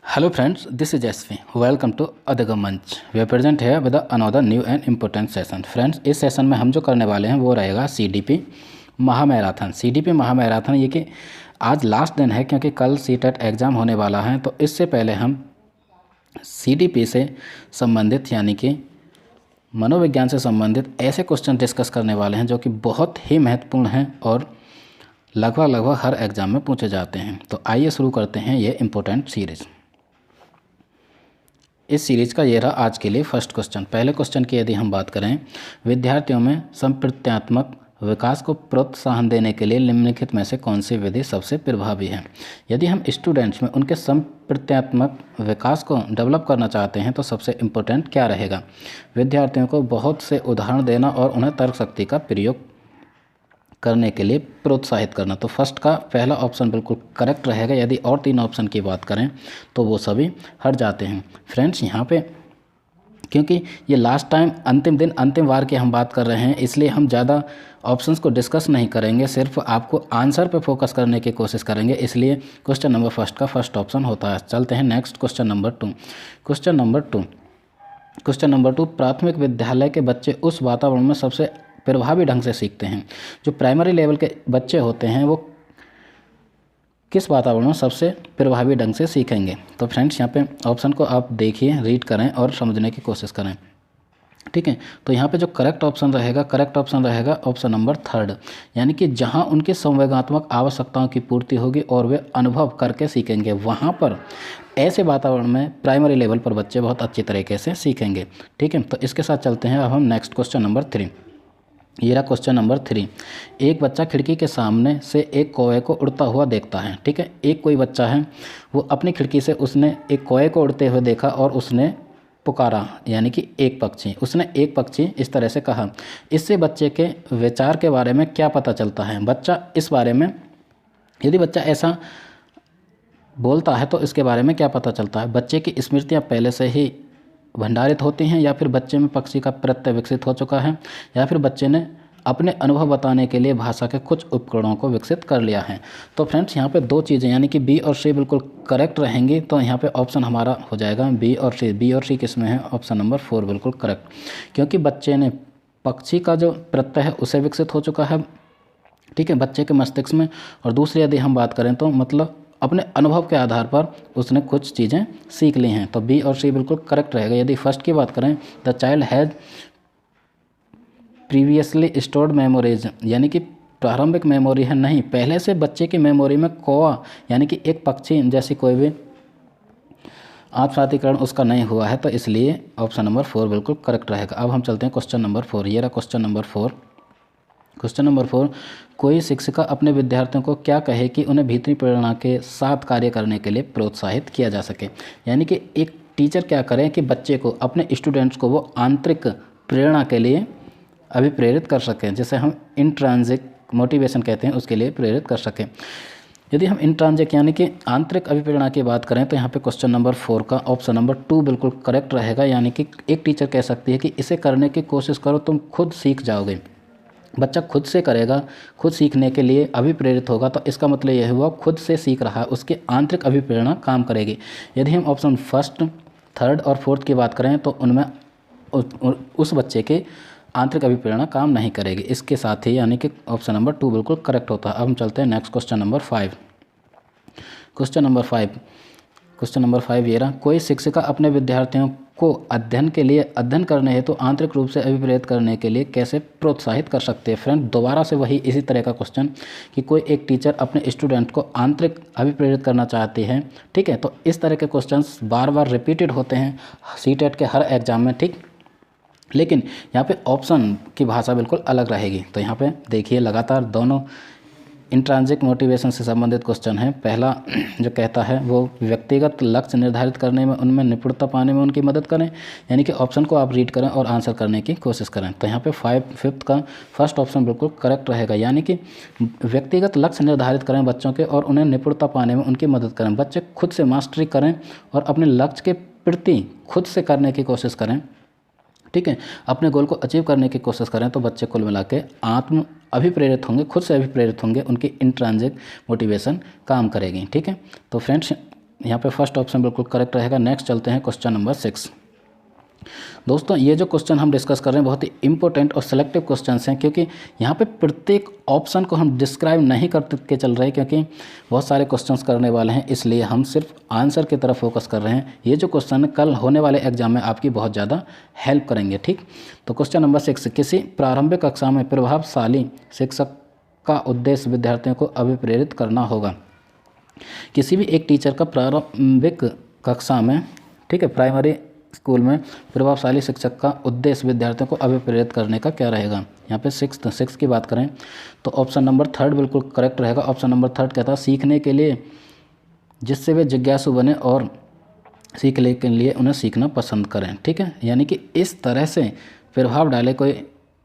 Hello friends, this is SV. Welcome to Adagam Manch. We are present here with another new and important session. Friends, इस session में हम जो करने वाले हैं वो रहेगा CDP महामैराथन। CDP महामैराथन ये कि आज लास्ट दिन है क्योंकि कल सीटेट एग्ज़ाम होने वाला है, तो इससे पहले हम CDP से संबंधित यानी कि मनोविज्ञान से संबंधित ऐसे क्वेश्चन डिस्कस करने वाले हैं जो कि बहुत ही महत्वपूर्ण हैं और लगभग हर एग्ज़ाम में पूछे जाते हैं। तो आइए शुरू करते हैं ये इम्पोर्टेंट सीरीज़। इस सीरीज़ का ये रहा आज के लिए फर्स्ट क्वेश्चन। पहले क्वेश्चन की यदि हम बात करें, विद्यार्थियों में संप्रत्यात्मक विकास को प्रोत्साहन देने के लिए निम्नलिखित में से कौन सी विधि सबसे प्रभावी है। यदि हम स्टूडेंट्स में उनके संप्रत्यात्मक विकास को डेवलप करना चाहते हैं तो सबसे इम्पोर्टेंट क्या रहेगा? विद्यार्थियों को बहुत से उदाहरण देना और उन्हें तर्क शक्ति का प्रयोग करने के लिए प्रोत्साहित करना। तो फर्स्ट का पहला ऑप्शन बिल्कुल करेक्ट रहेगा। यदि और तीन ऑप्शन की बात करें तो वो सभी हट जाते हैं। फ्रेंड्स, यहाँ पे क्योंकि ये लास्ट टाइम अंतिम दिन अंतिम वार की हम बात कर रहे हैं, इसलिए हम ज़्यादा ऑप्शंस को डिस्कस नहीं करेंगे, सिर्फ आपको आंसर पे फोकस करने की कोशिश करेंगे। इसलिए क्वेश्चन नंबर फर्स्ट का फर्स्ट ऑप्शन होता है। चलते हैं नेक्स्ट क्वेश्चन नंबर टू। प्राथमिक विद्यालय के बच्चे उस वातावरण में सबसे प्रभावी ढंग से सीखते हैं। जो प्राइमरी लेवल के बच्चे होते हैं वो किस वातावरण में सबसे प्रभावी ढंग से सीखेंगे? तो फ्रेंड्स, यहाँ पे ऑप्शन को आप देखिए, रीड करें और समझने की कोशिश करें, ठीक है। तो यहाँ पे जो करेक्ट ऑप्शन रहेगा ऑप्शन नंबर थर्ड, यानी कि जहाँ उनकी संवेगात्मक आवश्यकताओं की पूर्ति होगी और वे अनुभव करके सीखेंगे, वहाँ पर ऐसे वातावरण में प्राइमरी लेवल पर बच्चे बहुत अच्छी तरीके से सीखेंगे, ठीक है। तो इसके साथ चलते हैं अब हम नेक्स्ट क्वेश्चन नंबर 3। ये रहा क्वेश्चन नंबर 3। एक बच्चा खिड़की के सामने से एक कौवे को उड़ता हुआ देखता है, ठीक है। एक कोई बच्चा है, वो अपनी खिड़की से उसने एक कौवे को उड़ते हुए देखा और उसने पुकारा, यानी कि उसने एक पक्षी इस तरह से कहा। इससे बच्चे के विचार के बारे में क्या पता चलता है? बच्चा इस बारे में, यदि बच्चा ऐसा बोलता है तो इसके बारे में क्या पता चलता है? बच्चे की स्मृतियाँ पहले से ही भंडारित होती हैं, या फिर बच्चे में पक्षी का प्रत्यय विकसित हो चुका है, या फिर बच्चे ने अपने अनुभव बताने के लिए भाषा के कुछ उपकरणों को विकसित कर लिया है। तो फ्रेंड्स, यहाँ पे दो चीज़ें यानी कि बी और सी बिल्कुल करेक्ट रहेंगी। तो यहाँ पे ऑप्शन हमारा हो जाएगा बी और सी किस में है? ऑप्शन नंबर 4 बिल्कुल करेक्ट, क्योंकि बच्चे ने पक्षी का जो प्रत्यय है उसे विकसित हो चुका है, ठीक है, बच्चे के मस्तिष्क में। और दूसरी यदि हम बात करें तो मतलब अपने अनुभव के आधार पर उसने कुछ चीज़ें सीख ली हैं। तो बी और सी बिल्कुल करेक्ट रहेगा। यदि फर्स्ट की बात करें, the child has previously stored memories, यानी कि प्रारंभिक मेमोरी है, नहीं, पहले से बच्चे की मेमोरी में कौवा यानी कि एक पक्षी जैसी कोई भी आत्मसातीकरण उसका नहीं हुआ है, तो इसलिए ऑप्शन नंबर 4 बिल्कुल करेक्ट रहेगा। अब हम चलते हैं क्वेश्चन नंबर 4। ये रहा क्वेश्चन नंबर 4। कोई शिक्षिका अपने विद्यार्थियों को क्या कहे कि उन्हें भीतरी प्रेरणा के साथ कार्य करने के लिए प्रोत्साहित किया जा सके? यानी कि एक टीचर क्या करें कि बच्चे को, अपने स्टूडेंट्स को वो आंतरिक प्रेरणा के लिए अभिप्रेरित कर सकें, जिसे हम इंट्रांजिक मोटिवेशन कहते हैं, उसके लिए प्रेरित कर सकें। यदि हम इंट्रांजिक यानी कि आंतरिक अभिप्रेरणा की बात करें तो यहाँ पे क्वेश्चन नंबर 4 का ऑप्शन नंबर 2 बिल्कुल करेक्ट रहेगा। यानी कि एक टीचर कह सकती है कि इसे करने की कोशिश करो, तुम खुद सीख जाओगे। बच्चा खुद से करेगा, खुद सीखने के लिए अभिप्रेरित होगा, तो इसका मतलब यह हुआ खुद से सीख रहा है, उसकी आंतरिक अभिप्रेरणा काम करेगी। यदि हम ऑप्शन फर्स्ट, थर्ड और फोर्थ की बात करें तो उनमें उस बच्चे के आंतरिक अभिप्रेरणा काम नहीं करेगी। इसके साथ ही यानी कि ऑप्शन नंबर 2 बिल्कुल करेक्ट होता है। अब हम चलते हैं next question number 5। Question number 5 ये रहा। कोई शिक्षिका अपने विद्यार्थियों को अध्ययन करने हेतु तो आंतरिक रूप से अभिप्रेरित करने के लिए कैसे प्रोत्साहित कर सकते हैं? फ्रेंड, दोबारा से वही इसी तरह का क्वेश्चन कि कोई एक टीचर अपने स्टूडेंट को आंतरिक अभिप्रेरित करना चाहती है, ठीक है। तो इस तरह के क्वेश्चंस बार बार रिपीटेड होते हैं सीटेट के हर एग्जाम में, ठीक, लेकिन यहाँ पे ऑप्शन की भाषा बिल्कुल अलग रहेगी। तो यहाँ पे देखिए, लगातार दोनों इंट्रांजिक मोटिवेशन से संबंधित क्वेश्चन है। पहला जो कहता है वो व्यक्तिगत लक्ष्य निर्धारित करने में उनमें निपुणता पाने में उनकी मदद करें, यानी कि ऑप्शन को आप रीड करें और आंसर करने की कोशिश करें। तो यहाँ पे 5th का फर्स्ट ऑप्शन बिल्कुल करेक्ट रहेगा, यानी कि व्यक्तिगत लक्ष्य निर्धारित करें बच्चों के और उन्हें निपुणता पाने में उनकी मदद करें। बच्चे खुद से मास्टरी करें और अपने लक्ष्य के प्रति खुद से करने की कोशिश करें, ठीक है, अपने गोल को अचीव करने की कोशिश करें, तो बच्चे कुल मिला के आत्म अभिप्रेरित होंगे, खुद से अभिप्रेरित होंगे, उनकी इंट्रांजिक मोटिवेशन काम करेगी, ठीक है। तो फ्रेंड्स, यहाँ पे फर्स्ट ऑप्शन बिल्कुल करेक्ट रहेगा। नेक्स्ट चलते हैं क्वेश्चन नंबर 6। दोस्तों ये जो क्वेश्चन हम डिस्कस कर रहे हैं बहुत ही इंपॉर्टेंट और सिलेक्टिव क्वेश्चंस हैं, क्योंकि यहाँ पे प्रत्येक ऑप्शन को हम डिस्क्राइब नहीं करके चल रहे हैं, क्योंकि बहुत सारे क्वेश्चंस करने वाले हैं, इसलिए हम सिर्फ आंसर की तरफ फोकस कर रहे हैं। ये जो क्वेश्चन कल होने वाले एग्जाम में आपकी बहुत ज़्यादा हेल्प करेंगे। ठीक, तो क्वेश्चन नंबर 6, किसी प्रारंभिक कक्षा में प्रभावशाली शिक्षक का उद्देश्य विद्यार्थियों को अभिप्रेरित करना होगा। किसी भी एक टीचर का प्रारंभिक कक्षा में, ठीक है, प्राइमरी स्कूल में प्रभावशाली शिक्षक का उद्देश्य विद्यार्थियों को अभिप्रेरित करने का क्या रहेगा। यहाँ पे 6 की बात करें तो ऑप्शन नंबर 3 बिल्कुल करेक्ट रहेगा। ऑप्शन नंबर 3 कहता है सीखने के लिए जिससे वे जिज्ञासु बने और सीखने के लिए उन्हें सीखना पसंद करें। ठीक है, यानी कि इस तरह से प्रभाव डाले कोई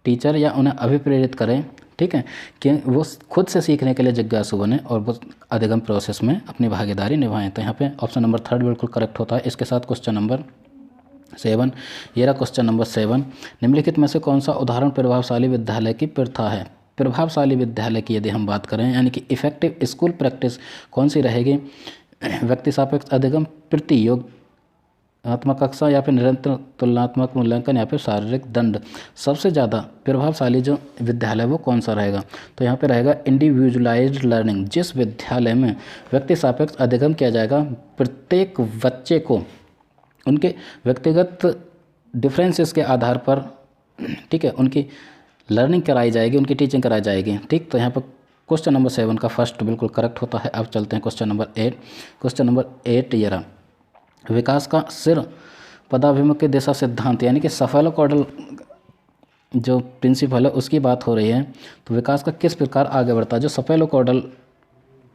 टीचर या उन्हें अभिप्रेरित करें, ठीक है, कि वो खुद से सीखने के लिए जिज्ञासु बने और वो अधिगम प्रोसेस में अपनी भागीदारी निभाएं। तो यहाँ पे ऑप्शन नंबर 3 बिल्कुल करेक्ट होता है। इसके साथ क्वेश्चन नंबर 7, ये रहा क्वेश्चन नंबर 7। निम्नलिखित में से कौन सा उदाहरण प्रभावशाली विद्यालय की प्रथा है। प्रभावशाली विद्यालय की यदि हम बात करें, यानी कि इफेक्टिव स्कूल प्रैक्टिस कौन सी रहेगी। व्यक्ति सापेक्ष अधिगम, प्रतियोगात्मक कक्षा या फिर निरंतर तुलनात्मक मूल्यांकन या फिर शारीरिक दंड। सबसे ज़्यादा प्रभावशाली जो विद्यालय वो कौन सा रहेगा, तो यहाँ पे रहेगा इंडिविजुअलाइज्ड लर्निंग। जिस विद्यालय में व्यक्ति सापेक्ष अधिगम किया जाएगा, प्रत्येक बच्चे को उनके व्यक्तिगत डिफरेंसेस के आधार पर, ठीक है, उनकी लर्निंग कराई जाएगी, उनकी टीचिंग कराई जाएगी। ठीक, तो यहाँ पर क्वेश्चन नंबर 7 का फर्स्ट बिल्कुल करेक्ट होता है। अब चलते हैं क्वेश्चन नंबर 8। क्वेश्चन नंबर 8 ये रहा, विकास का सिर पदाभिमुख दिशा सिद्धांत, यानी कि सफेलोकॉर्डल जो प्रिंसिपल है उसकी बात हो रही है। तो विकास का किस प्रकार आगे बढ़ता है। जो सफेलोकॉर्डल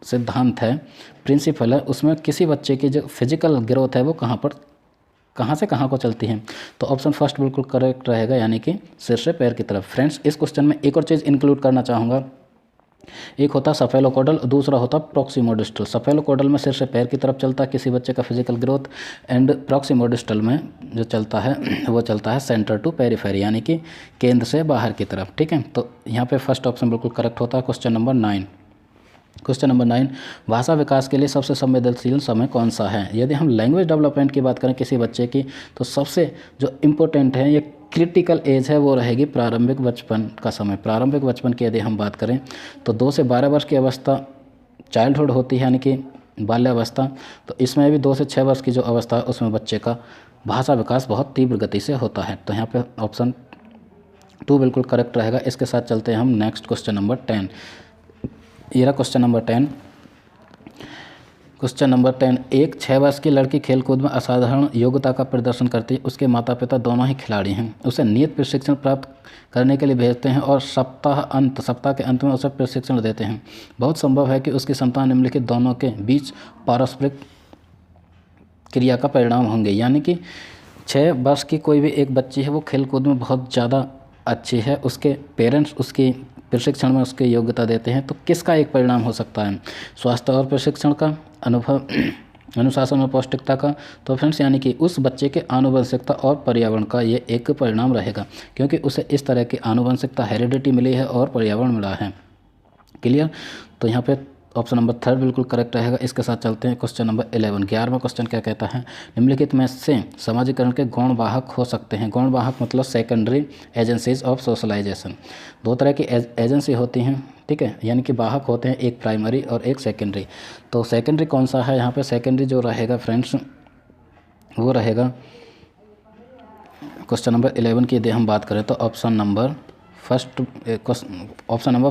सिद्धांत है, प्रिंसिपल है, उसमें किसी बच्चे की जो फिजिकल ग्रोथ है वो कहाँ से कहाँ को चलती है। तो ऑप्शन फर्स्ट बिल्कुल करेक्ट रहेगा, यानी कि सिर से पैर की तरफ। फ्रेंड्स, इस क्वेश्चन में एक और चीज़ इंक्लूड करना चाहूँगा। एक होता सफेलोकॉर्डल, दूसरा होता प्रॉक्सिमोडिस्टल। सफेलोकॉर्डल में सिर से पैर की तरफ चलता है किसी बच्चे का फिजिकल ग्रोथ, एंड प्रॉक्सिमोडिस्टल में जो चलता है वो चलता है सेंटर टू पेरिफेरी, यानी कि केंद्र से बाहर की तरफ। ठीक है, तो यहाँ पे फर्स्ट ऑप्शन बिल्कुल करेक्ट होता है। Question number 9। क्वेश्चन नंबर 9, भाषा विकास के लिए सबसे संवेदनशील समय कौन सा है। यदि हम लैंग्वेज डेवलपमेंट की बात करें किसी बच्चे की, तो सबसे जो इम्पोर्टेंट है, ये क्रिटिकल एज है, वो रहेगी प्रारंभिक बचपन का समय। प्रारंभिक बचपन की यदि हम बात करें तो 2 से 12 वर्ष की अवस्था चाइल्डहुड होती है, यानी कि बाल्यावस्था। तो इसमें भी 2 से 6 वर्ष की जो अवस्था है उसमें बच्चे का भाषा विकास बहुत तीव्र गति से होता है। तो यहाँ पे ऑप्शन 2 बिल्कुल करेक्ट रहेगा। इसके साथ चलते हैं हम नेक्स्ट क्वेश्चन नंबर 10। ये रहा क्वेश्चन नंबर 10। क्वेश्चन नंबर 10, एक 6 वर्ष की लड़की खेलकूद में असाधारण योग्यता का प्रदर्शन करती है। उसके माता पिता दोनों ही खिलाड़ी हैं। उसे नियत प्रशिक्षण प्राप्त करने के लिए भेजते हैं और सप्ताह के अंत में उसे प्रशिक्षण देते हैं। बहुत संभव है कि उसकी संतान निम्नलिखित दोनों के बीच पारस्परिक क्रिया का परिणाम होंगे। यानी कि 6 वर्ष की कोई भी एक बच्ची है, वो खेलकूद में बहुत ज़्यादा अच्छी है, उसके पेरेंट्स उसकी प्रशिक्षण में उसकी योग्यता देते हैं। तो किसका एक परिणाम हो सकता है, स्वास्थ्य और प्रशिक्षण का, अनुभव, अनुशासन और पौष्टिकता का। तो फ्रेंड्स, यानी कि उस बच्चे के आनुवंशिकता और पर्यावरण का ये एक परिणाम रहेगा, क्योंकि उसे इस तरह की आनुवंशिकता हेरिडिटी मिली है और पर्यावरण मिला है। क्लियर, तो यहाँ पे ऑप्शन नंबर 3 बिल्कुल करेक्ट रहेगा। इसके साथ चलते हैं क्वेश्चन नंबर 11। 11वां क्वेश्चन क्या कहता है, निम्नलिखित में से समाजीकरण के गौण वाहक हो सकते हैं। गौण वाहक मतलब सेकेंडरी एजेंसीज ऑफ सोशलाइजेशन। 2 तरह की एजेंसी होती हैं, ठीक है, यानी कि वाहक होते हैं, एक प्राइमरी और एक सेकेंडरी। तो सेकेंडरी कौन सा है, यहाँ पे सेकेंडरी जो रहेगा फ्रेंड्स वो रहेगा क्वेश्चन नंबर 11 की यदि हम बात करें तो ऑप्शन नंबर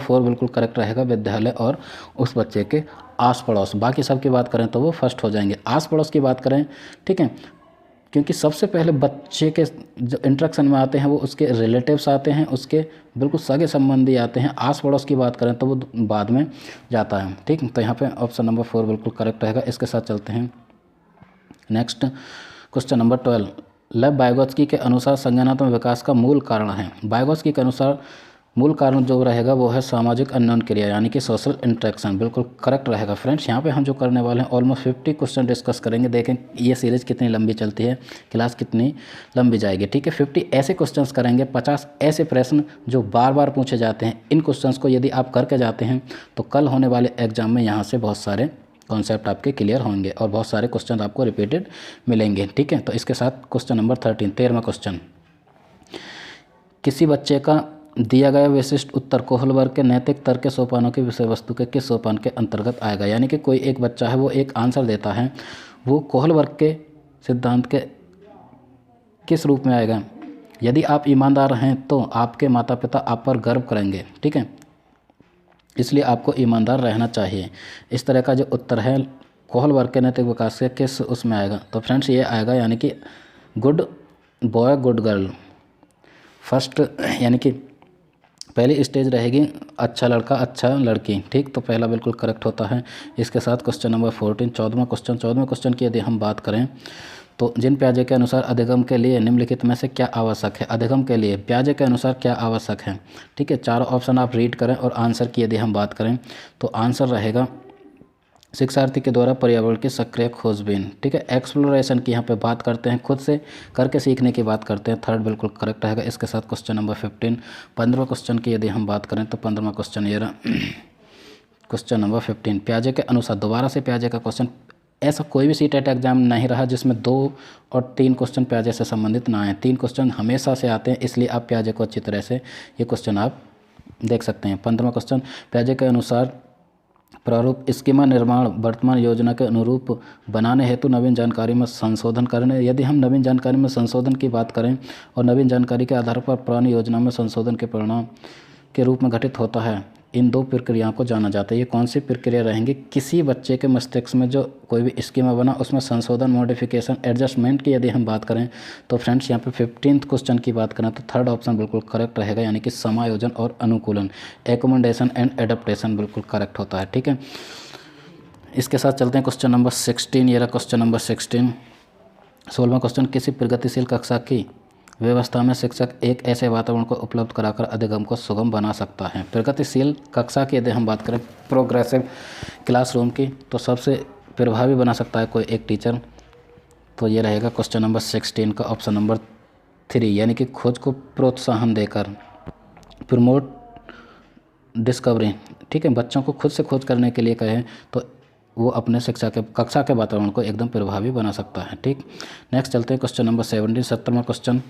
4 बिल्कुल करेक्ट रहेगा, विद्यालय और उस बच्चे के आस पड़ोस। बाकी सब की बात करें तो वो फर्स्ट हो जाएंगे। आस पड़ोस की बात करें, ठीक है, क्योंकि सबसे पहले बच्चे के जो इंट्रैक्शन में आते हैं वो उसके रिलेटिव्स आते हैं, उसके बिल्कुल सगे संबंधी आते हैं। आस पड़ोस की बात करें तो वो बाद में जाता है। ठीक, तो यहाँ पे ऑप्शन नंबर 4 बिल्कुल करेक्ट रहेगा। इसके साथ चलते हैं नेक्स्ट क्वेश्चन नंबर 12। लेव वाइगोत्स्की के अनुसार संज्ञानात्मक विकास का मूल कारण है। वाइगोत्स्की के अनुसार मूल कारण जो रहेगा वो है सामाजिक अन्योन्य क्रिया, यानी कि सोशल इंटरेक्शन। बिल्कुल करेक्ट रहेगा। फ्रेंड्स, यहाँ पे हम जो करने वाले हैं ऑलमोस्ट 50 क्वेश्चन डिस्कस करेंगे। देखें ये सीरीज़ कितनी लंबी चलती है, क्लास कितनी लंबी जाएगी। ठीक है, 50 ऐसे क्वेश्चंस करेंगे, 50 ऐसे प्रश्न जो बार बार पूछे जाते हैं। इन क्वेश्चंस को यदि आप करके जाते हैं तो कल होने वाले एग्जाम में यहाँ से बहुत सारे कॉन्सेप्ट आपके क्लियर होंगे और बहुत सारे क्वेश्चन आपको रिपीटेड मिलेंगे। ठीक है, तो इसके साथ क्वेश्चन नंबर 13वां क्वेश्चन, किसी बच्चे का दिया गया विशिष्ट उत्तर कोहल वर्ग के नैतिक तर्क के सोपानों की विषय वस्तु के किस सोपान के अंतर्गत आएगा। यानी कि कोई एक बच्चा है, वो एक आंसर देता है, वो कोहल वर्ग के सिद्धांत के किस रूप में आएगा। यदि आप ईमानदार हैं तो आपके माता पिता आप पर गर्व करेंगे। ठीक है, इसलिए आपको ईमानदार रहना चाहिए। इस तरह का जो उत्तर है कोहल वर्ग के नैतिक विकास के किस उसमें आएगा, तो फ्रेंड्स ये आएगा यानी कि good boy good girl. First यानी कि पहली स्टेज रहेगी अच्छा लड़का अच्छा लड़की। ठीक, तो पहला बिल्कुल करेक्ट होता है। इसके साथ क्वेश्चन नंबर 14 14वें क्वेश्चन की यदि हम बात करें तो जिन प्याजे के अनुसार अधिगम के लिए निम्नलिखित में से क्या आवश्यक है। अधिगम के लिए प्याजे के अनुसार क्या आवश्यक है। ठीक है, चारों ऑप्शन आप रीड करें और आंसर की यदि हम बात करें तो आंसर रहेगा शिक्षार्थी के द्वारा पर्यावरण की सक्रिय खोजबीन। ठीक है, एक्सप्लोरेशन की यहाँ पे बात करते हैं, खुद से करके सीखने की बात करते हैं। थर्ड बिल्कुल करेक्ट रहेगा। इसके साथ क्वेश्चन नंबर 15वें क्वेश्चन की यदि हम बात करें तो 15वां क्वेश्चन ये रहा क्वेश्चन नंबर 15 प्याजे के अनुसार। दोबारा से प्याजे का क्वेश्चन, ऐसा कोई भी सीटेट एग्जाम नहीं रहा जिसमें 2 और 3 क्वेश्चन प्याजे से संबंधित ना आए। 3 क्वेश्चन हमेशा से आते हैं, इसलिए आप प्याजे को अच्छी तरह से ये क्वेश्चन आप देख सकते हैं। 15वां क्वेश्चन प्याजे के अनुसार प्रारूप स्कीमा निर्माण वर्तमान योजना के अनुरूप बनाने हेतु नवीन जानकारी में संशोधन करने। यदि हम नवीन जानकारी में संशोधन की बात करें और नवीन जानकारी के आधार पर पुरानी योजना में संशोधन के परिणाम के रूप में घटित होता है, इन 2 प्रक्रियाओं को जाना जाता है। ये कौन सी प्रक्रिया रहेंगी। किसी बच्चे के मस्तिष्क में जो कोई भी स्कीमा बना उसमें संशोधन मॉडिफिकेशन एडजस्टमेंट की यदि हम बात करें तो फ्रेंड्स यहाँ पे 15th क्वेश्चन की बात करें तो थर्ड ऑप्शन बिल्कुल करेक्ट रहेगा, यानी कि समायोजन और अनुकूलन एकोमोडेशन एंड एडेप्टेशन बिल्कुल करेक्ट होता है। ठीक है, इसके साथ चलते हैं क्वेश्चन नंबर 16। ये रहा क्वेश्चन नंबर 16वां क्वेश्चन, किसी प्रगतिशील कक्षा की व्यवस्था में शिक्षक एक ऐसे वातावरण को उपलब्ध कराकर अधिगम को सुगम बना सकता है। प्रगतिशील कक्षा की यदि हम बात करें प्रोग्रेसिव क्लासरूम की, तो सबसे प्रभावी बना सकता है कोई एक टीचर, तो ये रहेगा क्वेश्चन नंबर 16 का ऑप्शन नंबर 3, यानी कि खोज को प्रोत्साहन देकर प्रमोट डिस्कवरी। ठीक है, बच्चों को खुद से खोज करने के लिए कहें तो वो अपने कक्षा के वातावरण को एकदम प्रभावी बना सकता है। ठीक, नेक्स्ट चलते हैं क्वेश्चन नंबर 17वां क्वेश्चन,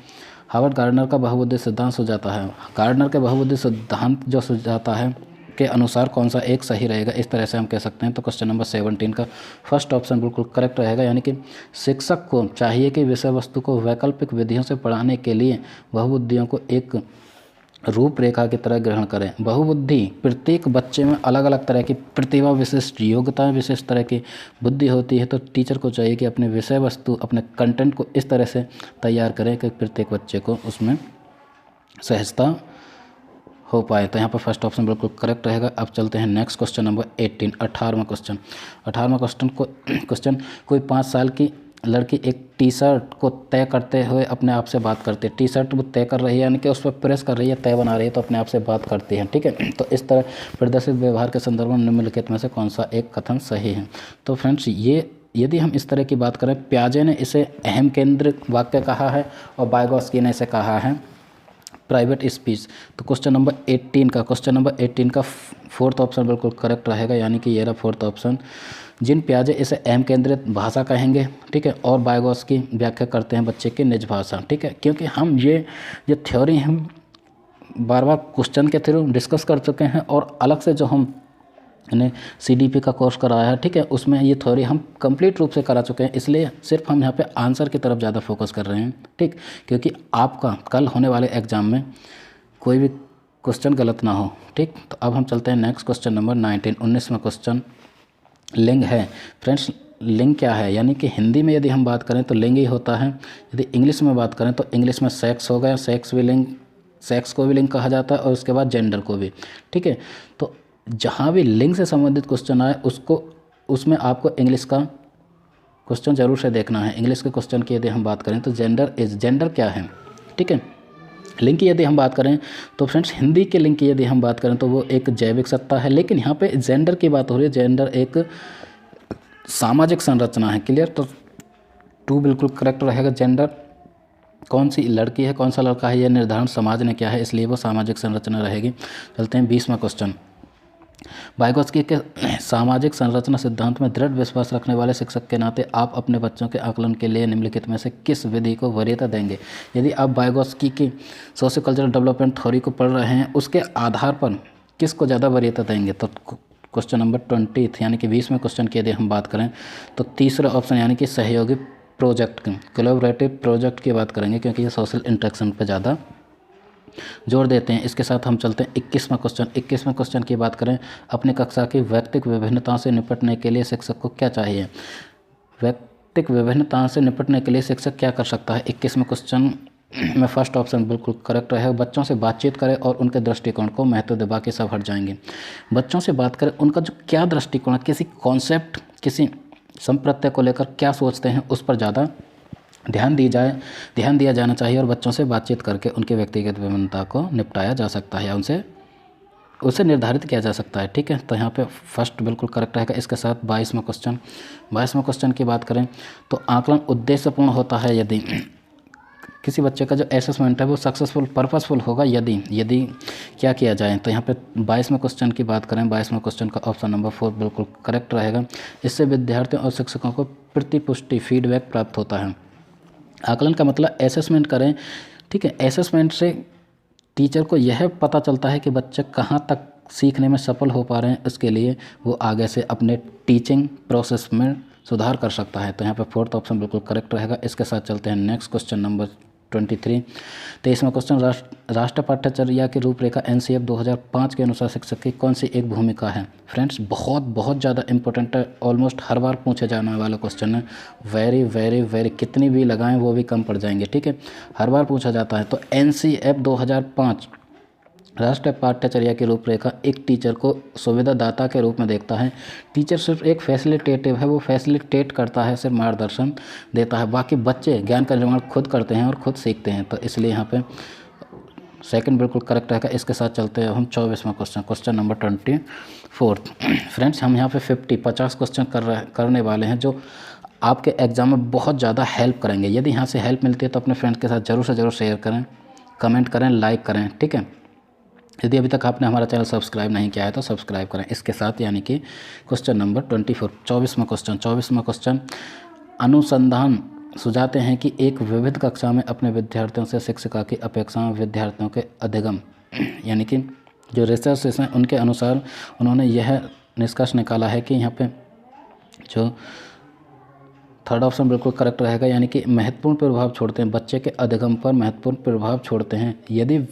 हार्वर्ड गार्डनर का बहुबुद्धि सिद्धांत सुझाता है। गार्डनर के बहुबुद्धि सिद्धांत जो सुझाता है के अनुसार कौन सा एक सही रहेगा, इस तरह से हम कह सकते हैं। तो क्वेश्चन नंबर 17 का फर्स्ट ऑप्शन बिल्कुल करेक्ट रहेगा, यानी कि शिक्षक को चाहिए कि विषय वस्तु को वैकल्पिक विधियों से पढ़ाने के लिए बहुबुद्धियों को एक रूपरेखा की तरह ग्रहण करें। बहुबुद्धि प्रत्येक बच्चे में अलग अलग तरह की प्रतिभा विशिष्ट योग्यताएं विशिष्ट तरह की बुद्धि होती है, तो टीचर को चाहिए कि अपने विषय वस्तु अपने कंटेंट को इस तरह से तैयार करें कि प्रत्येक बच्चे को उसमें सहजता हो पाए। तो यहाँ पर फर्स्ट ऑप्शन बिल्कुल करेक्ट रहेगा। अब चलते हैं नेक्स्ट क्वेश्चन नंबर 18वां क्वेश्चन, कोई 5 साल की लड़की एक टी शर्ट को तय करते हुए अपने आप से बात करती है। टी शर्ट वो तय कर रही है, यानी कि उस पर प्रेस कर रही है, तय बना रही है, तो अपने आप से बात करती है। ठीक है, तो इस तरह प्रदर्शित व्यवहार के संदर्भ में निम्नलिखित में से कौन सा एक कथन सही है। तो फ्रेंड्स ये यदि हम इस तरह की बात करें, प्याजे ने इसे अहम केंद्रित वाक्य कहा है और वाइगोत्स्की ने इसे कहा है प्राइवेट स्पीच। तो क्वेश्चन नंबर 18 का फोर्थ ऑप्शन बिल्कुल करेक्ट रहेगा, यानी कि ये रहा फोर्थ ऑप्शन। जिन प्याजे इसे अहम केंद्रित भाषा कहेंगे, ठीक है, और वाइगोत्स्की व्याख्या करते हैं बच्चे की निज भाषा। ठीक है, क्योंकि हम ये थ्योरी हम बार बार क्वेश्चन के थ्रू डिस्कस कर चुके हैं और अलग से जो हम ने CDP का कोर्स कराया है, ठीक है, उसमें ये थ्योरी हम कंप्लीट रूप से करा चुके हैं, इसलिए सिर्फ हम यहाँ पे आंसर की तरफ ज़्यादा फोकस कर रहे हैं। ठीक, क्योंकि आपका कल होने वाले एग्ज़ाम में कोई भी क्वेश्चन गलत ना हो। ठीक, तो अब हम चलते हैं नेक्स्ट क्वेश्चन नंबर 19वां क्वेश्चन, लिंग है। फ्रेंड्स लिंग क्या है, यानी कि हिंदी में यदि हम बात करें तो लिंग ही होता है। यदि इंग्लिश में बात करें तो इंग्लिश में सेक्स हो गया, सेक्स को भी लिंग कहा जाता है और उसके बाद जेंडर को भी। ठीक है, तो जहाँ भी लिंग से संबंधित क्वेश्चन आए उसमें आपको इंग्लिश का क्वेश्चन जरूर से देखना है। इंग्लिश के क्वेश्चन की यदि हम बात करें तो जेंडर क्या है। ठीक है, लिंग की यदि हम बात करें तो फ्रेंड्स हिंदी के लिंग की यदि हम बात करें तो वो एक जैविक सत्ता है, लेकिन यहाँ पे जेंडर की बात हो रही है। जेंडर एक सामाजिक संरचना है। क्लियर, तो 2 बिल्कुल करेक्ट रहेगा। जेंडर कौन सी लड़की है कौन सा लड़का है, यह निर्धारण समाज ने किया है, इसलिए वो सामाजिक संरचना रहेगी। चलते हैं 20वां क्वेश्चन, वाइगोत्स्की के सामाजिक संरचना सिद्धांत में दृढ़ विश्वास रखने वाले शिक्षक के नाते आप अपने बच्चों के आकलन के लिए निम्नलिखित में से किस विधि को वरीयता देंगे? यदि आप वाइगोत्स्की की सोशियो कल्चरल डेवलपमेंट थ्योरी को पढ़ रहे हैं, उसके आधार पर किसको ज़्यादा वरीयता देंगे? तो क्वेश्चन नंबर 20 यानी कि 20वें क्वेश्चन की यदि हम बात करें तो तीसरा ऑप्शन यानी कि सहयोगी प्रोजेक्ट की, कोलैबोरेटिव प्रोजेक्ट की बात करेंगे, क्योंकि ये सोशल इंटरेक्शन पर ज़्यादा जोड़ देते हैं। इसके साथ हम चलते हैं 21वां क्वेश्चन। 21वें क्वेश्चन की बात करें, अपनी कक्षा की व्यक्तिक विभिन्नताओं से निपटने के लिए शिक्षक को क्या चाहिए? व्यक्तिक विभिन्नताओं से निपटने के लिए शिक्षक क्या कर सकता है? 21वें क्वेश्चन में फर्स्ट ऑप्शन बिल्कुल करेक्ट रहेगा। बच्चों से बातचीत करें और उनके दृष्टिकोण को महत्व दे, बाकी सब हट जाएंगे। बच्चों से बात करें, उनका जो क्या दृष्टिकोण है, किसी कॉन्सेप्ट, किसी संप्रत्यय को लेकर क्या सोचते हैं, उस पर ज़्यादा ध्यान दिया जाना चाहिए और बच्चों से बातचीत करके उनके व्यक्तिगत विभिन्नता को निपटाया जा सकता है या उसे निर्धारित किया जा सकता है। ठीक है, तो यहाँ पे फर्स्ट बिल्कुल करेक्ट रहेगा। इसके साथ 22वां क्वेश्चन की बात करें तो आकलन उद्देश्यपूर्ण होता है यदि किसी बच्चे का जो असेसमेंट है वो सक्सेसफुल पर्पसफुल होगा यदि क्या किया जाए। तो यहाँ पे 22वें क्वेश्चन की बात करें, 22वें क्वेश्चन का ऑप्शन नंबर 4 बिल्कुल करेक्ट रहेगा। इससे विद्यार्थियों और शिक्षकों को प्रतिपुष्टि फीडबैक प्राप्त होता है। आकलन का मतलब असेसमेंट करें, ठीक है। असेसमेंट से टीचर को यह पता चलता है कि बच्चे कहाँ तक सीखने में सफल हो पा रहे हैं, इसके लिए वो आगे से अपने टीचिंग प्रोसेस में सुधार कर सकता है। तो यहाँ पे फोर्थ ऑप्शन बिल्कुल करेक्ट रहेगा। इसके साथ चलते हैं नेक्स्ट क्वेश्चन नंबर 23। 23वां क्वेश्चन, राष्ट्रीय पाठ्यचर्या की रूपरेखा NCF 2005 के अनुसार शिक्षक की कौन सी एक भूमिका है? फ्रेंड्स बहुत ज़्यादा इंपॉर्टेंट है, ऑलमोस्ट हर बार पूछे जाने वाला क्वेश्चन है। वेरी वेरी वेरी, कितनी भी लगाएं वो भी कम पड़ जाएंगे। ठीक है, हर बार पूछा जाता है। तो NCF 2005 राष्ट्रीय पाठ्यचर्या की रूपरेखा एक टीचर को सुविधादाता के रूप में देखता है। टीचर सिर्फ एक फैसिलिटेटिव है, वो फैसिलिटेट करता है, सिर्फ मार्गदर्शन देता है। बाकी बच्चे ज्ञान का निर्माण खुद करते हैं और खुद सीखते हैं। तो इसलिए यहाँ पे सेकंड बिल्कुल करेक्ट रहेगा। इसके साथ चलते हैं हम 24वां क्वेश्चन नंबर 24। फ्रेंड्स, हम यहाँ पे 50 क्वेश्चन करने वाले हैं जो आपके एग्जाम में बहुत ज़्यादा हेल्प करेंगे। यदि यहाँ से हेल्प मिलती है तो अपने फ्रेंड्स के साथ ज़रूर से ज़रूर शेयर करें, कमेंट करें, लाइक करें। ठीक है, यदि अभी तक आपने हमारा चैनल सब्सक्राइब नहीं किया है तो सब्सक्राइब करें। इसके साथ यानी कि क्वेश्चन नंबर 24, 24वां क्वेश्चन, अनुसंधान सुझाते हैं कि एक विविध कक्षा में अपने विद्यार्थियों से शिक्षिका की अपेक्षाएं विद्यार्थियों के अधिगम, यानी कि जो रिसर्च हैं उनके अनुसार उन्होंने यह निष्कर्ष निकाला है कि यहाँ पे जो थर्ड ऑप्शन बिल्कुल करेक्ट रहेगा, यानी कि महत्वपूर्ण प्रभाव छोड़ते हैं, बच्चे के अधिगम पर महत्वपूर्ण प्रभाव छोड़ते हैं यदि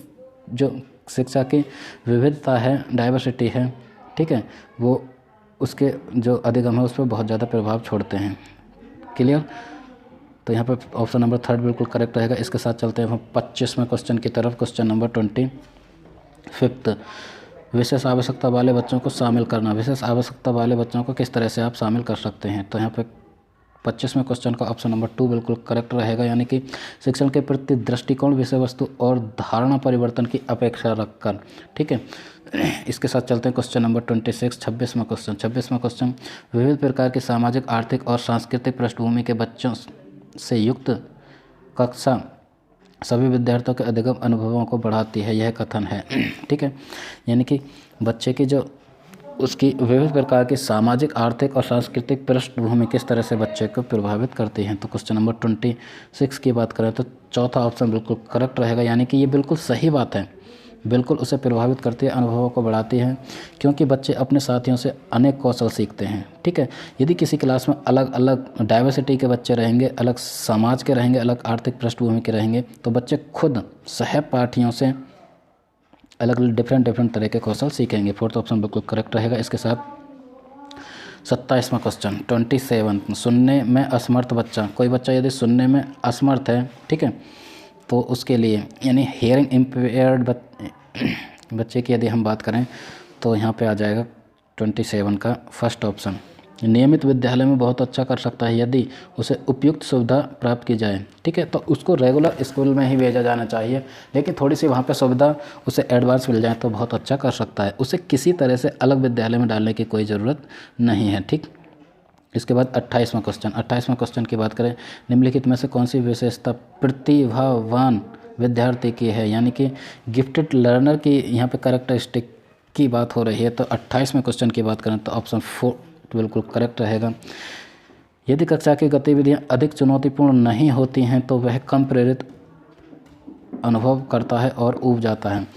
जो शिक्षा की विविधता है, डाइवर्सिटी है, ठीक है, वो उसके जो अधिगम है उस पर बहुत ज़्यादा प्रभाव छोड़ते हैं। क्लियर? तो यहाँ पर ऑप्शन नंबर 3 बिल्कुल करेक्ट रहेगा। इसके साथ चलते हैं हम 25वें क्वेश्चन की तरफ। क्वेश्चन नंबर 25, विशेष आवश्यकता वाले बच्चों को शामिल करना। विशेष आवश्यकता वाले बच्चों को किस तरह से आप शामिल कर सकते हैं? तो यहाँ पे 25वें क्वेश्चन का ऑप्शन नंबर 2 बिल्कुल करेक्ट रहेगा, यानी कि शिक्षण के प्रति दृष्टिकोण, विषय वस्तु और धारणा परिवर्तन की अपेक्षा रखकर। ठीक है, इसके साथ चलते हैं क्वेश्चन नंबर 26, 26वां क्वेश्चन, विविध प्रकार की सामाजिक, आर्थिक और सांस्कृतिक पृष्ठभूमि के बच्चों से युक्त कक्षा सभी विद्यार्थियों के अधिगम अनुभवों को बढ़ाती है, यह कथन है। ठीक है, यानी कि बच्चे की जो उसकी विविध प्रकार की सामाजिक, आर्थिक और सांस्कृतिक पृष्ठभूमि किस तरह से बच्चे को प्रभावित करती हैं। तो क्वेश्चन नंबर 26 की बात करें तो चौथा ऑप्शन बिल्कुल करेक्ट रहेगा, यानी कि ये बिल्कुल सही बात है, बिल्कुल उसे प्रभावित करती है, अनुभवों को बढ़ाती है, क्योंकि बच्चे अपने साथियों से अनेक कौशल सीखते हैं। ठीक है, यदि किसी क्लास में अलग अलग डाइवर्सिटी के बच्चे रहेंगे, अलग समाज के रहेंगे, अलग आर्थिक पृष्ठभूमि के रहेंगे, तो बच्चे खुद सहपाठियों से अलग डिफरेंट तरह के कौशल सीखेंगे। फोर्थ ऑप्शन बिल्कुल करेक्ट रहेगा। इसके साथ 27वां क्वेश्चन 27, सुनने में असमर्थ बच्चा। कोई बच्चा यदि सुनने में असमर्थ है, ठीक है, तो उसके लिए यानी हियरिंग इम्पेयर्ड बच्चे की यदि हम बात करें तो यहाँ पे आ जाएगा 27 का फर्स्ट ऑप्शन। नियमित विद्यालय में बहुत अच्छा कर सकता है यदि उसे उपयुक्त सुविधा प्राप्त की जाए। ठीक है, तो उसको रेगुलर स्कूल में ही भेजा जाना चाहिए, लेकिन थोड़ी सी वहाँ पे सुविधा उसे एडवांस मिल जाए तो बहुत अच्छा कर सकता है। उसे किसी तरह से अलग विद्यालय में डालने की कोई ज़रूरत नहीं है। ठीक, इसके बाद 28वां क्वेश्चन की बात करें, निम्नलिखित में से कौन सी विशेषता प्रतिभावान विद्यार्थी की है, यानी कि गिफ्टेड लर्नर की यहाँ पे कैरेक्टरिस्टिक की बात हो रही है तो 28वें क्वेश्चन की बात करें तो ऑप्शन 4 बिल्कुल करेक्ट रहेगा। यदि कक्षा की गतिविधियां अधिक चुनौतीपूर्ण नहीं होती हैं तो वह कम प्रेरित अनुभव करता है और ऊब जाता है।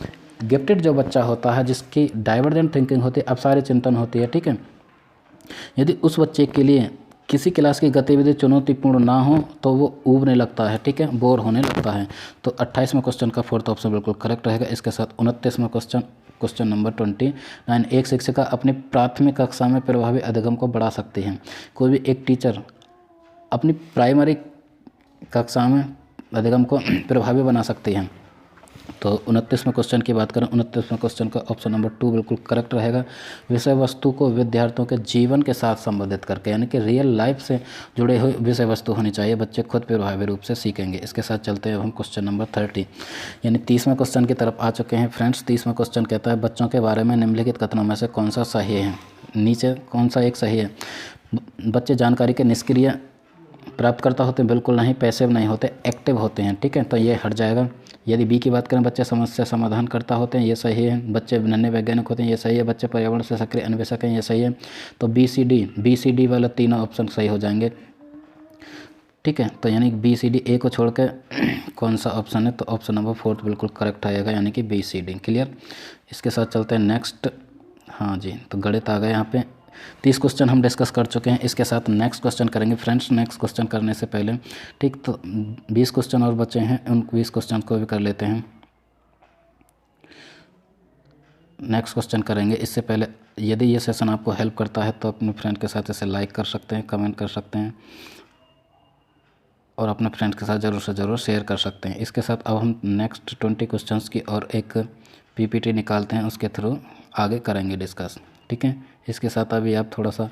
गिफ्टेड जो बच्चा होता है, जिसकी डाइवर्जेंट थिंकिंग होती है, अपसारी चिंतन होती है, ठीक है, यदि उस बच्चे के लिए किसी क्लास की गतिविधि चुनौतीपूर्ण ना हो तो वो ऊबने लगता है, ठीक है, बोर होने लगता है। तो 28वें क्वेश्चन का फोर्थ ऑप्शन बिल्कुल करेक्ट रहेगा। इसके साथ 29वां क्वेश्चन नंबर 29, एक शिक्षिका अपनी प्राथमिक कक्षा में प्रभावी अधिगम को बढ़ा सकती है। कोई भी एक टीचर अपनी प्राइमरी कक्षा में अधिगम को प्रभावी बना सकती है। तो 29वें क्वेश्चन की बात करें, 29वें क्वेश्चन का ऑप्शन नंबर 2 बिल्कुल करेक्ट रहेगा। विषय वस्तु को विद्यार्थियों के जीवन के साथ संबंधित करके, यानी कि रियल लाइफ से जुड़े हुए विषय वस्तु होनी चाहिए, बच्चे खुद प्रभावी रूप से सीखेंगे। इसके साथ चलते हैं हम क्वेश्चन नंबर 30 यानी 30वें क्वेश्चन की तरफ आ चुके हैं फ्रेंड्स। 30वां क्वेश्चन कहता है बच्चों के बारे में निम्नलिखित कथनों में से कौन सा सही है। नीचे कौन सा एक सही है। बच्चे जानकारी के निष्क्रिय प्राप्तकर्ता होते हैं, बिल्कुल नहीं। पैसिव नहीं होते, एक्टिव होते हैं, ठीक है, तो ये हट जाएगा। यदि बी की बात करें, बच्चे समस्या समाधान करता होते हैं, ये सही है। बच्चे नन्हे वैज्ञानिक होते हैं, ये सही है। बच्चे पर्यावरण से सक्रिय अन्वेषक हैं, ये सही है। तो बी सी डी वाला तीनों ऑप्शन सही हो जाएंगे, ठीक है। तो यानी बी सी डी, ए को छोड़ के कौन सा ऑप्शन है, तो ऑप्शन नंबर 4 बिल्कुल करेक्ट आएगा, यानी कि बी सी डी। क्लियर। इसके साथ चलते हैं नेक्स्ट। हाँ जी, तो गणित आ गए यहाँ पे। 30 क्वेश्चन हम डिस्कस कर चुके हैं। इसके साथ नेक्स्ट क्वेश्चन करेंगे फ्रेंड्स। नेक्स्ट क्वेश्चन करने से पहले, ठीक, तो 20 क्वेश्चन और बचे हैं, उन 20 क्वेश्चन को भी कर लेते हैं। नेक्स्ट क्वेश्चन करेंगे। इससे पहले यदि ये सेशन आपको हेल्प करता है तो अपने फ्रेंड के साथ इसे लाइक कर सकते हैं, कमेंट कर सकते हैं और अपने फ्रेंड्स के साथ ज़रूर से ज़रूर शेयर कर सकते हैं। इसके साथ अब हम नेक्स्ट 20 क्वेश्चंस की और एक पीपीटी निकालते हैं, उसके थ्रू आगे करेंगे डिस्कस, ठीक है। इसके साथ अभी आप थोड़ा सा